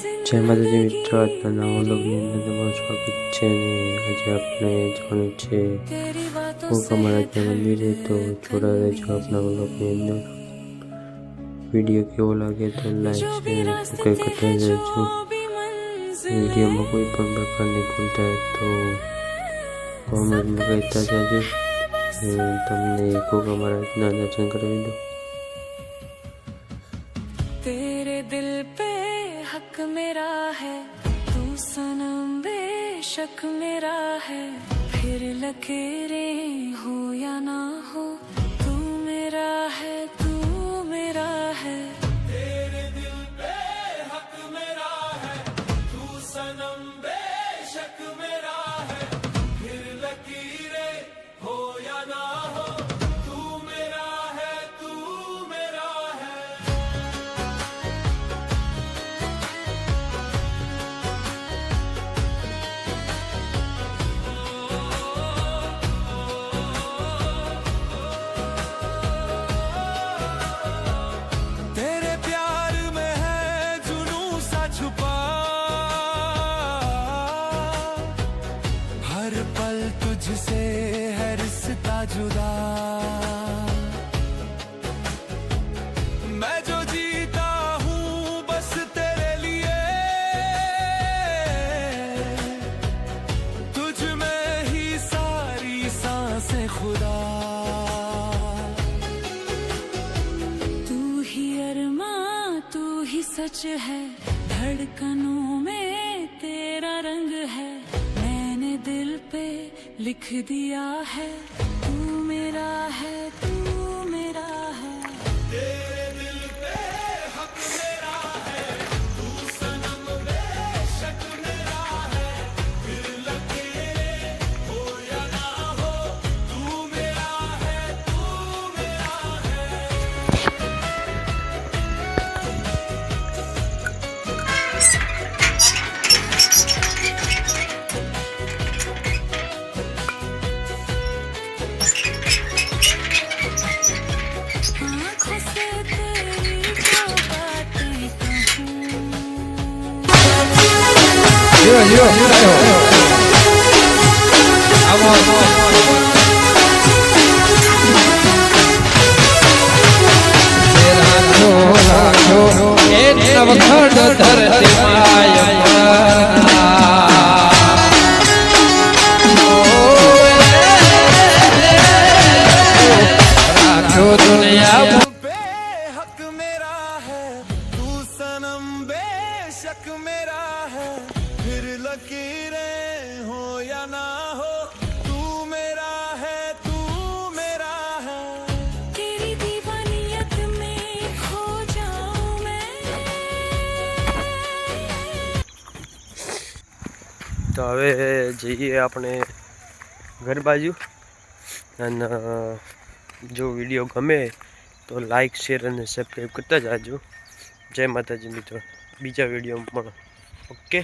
જય માતાજી મિત્રો, આજના નવા વ્લોગની અંદર તમારું સ્વાગત છે ને આજે આપણે જવાનું છે મોકામાળા મંદિરે, તો જોડા રહેજો આપણા વ્લોગની અંદર। વિડીયો કેવો લાગે તો લાઈક શેર સબસ્ક્રાઈબ કરતા રહેજો। વિડીયોમાં કોઈ પણ પ્રકારની ભૂલ થાય તો કોમેન્ટમાં કહેતા જાજો। તમને મોકામાળાના દર્શન કરાવી દો। तेरे दिल पे हक मेरा है, तू सनम बेशक मेरा है। फिर लकीरें हो या ना हो, तू मेरा है, तू मेरा है। तेरे दिल पे हक मेरा है, तू सनम बेशक मेरा है। फिर लकीरें हो या ना हो, तू मेरा है, तू मेरा है। तेरे प्यार में है जुनून सा छुपा, हर पल तुझसे है रिश्ता जुदा। मैं जो जीता हूँ बस तेरे लिए, तुझ में ही सारी सांसें खुदा। तू ही अरमां, तू ही सच है, धड़कनों में तेरा रंग है। मैंने दिल पे लिख दिया है, तू मेरा है, तू मेरा है। तेरे दिल पे हक मेरा है, तू सनम बेशक मेरा है। फिर लकीरें हो या ना हो, तू मेरा है, तू मेरा है। आँखों से तेरी जो बातें कहूँ, पे हक मेरा है, तू सनम बेशक मेरा है। फिर लकीरें हो या ना हो, तू मेरा है, तू मेरा है। तेरी दीवानियत में खो जाऊं मैं। તો હવે જઈએ આપણે ઘર બાજુ। અને જો વિડીયો ગમે તો લાઈક શેર અને સબસ્ક્રાઈબ કરતા જાજો। જય માતાજી મિત્રો, બીજા વિડીયોમાં પણ ઓકે।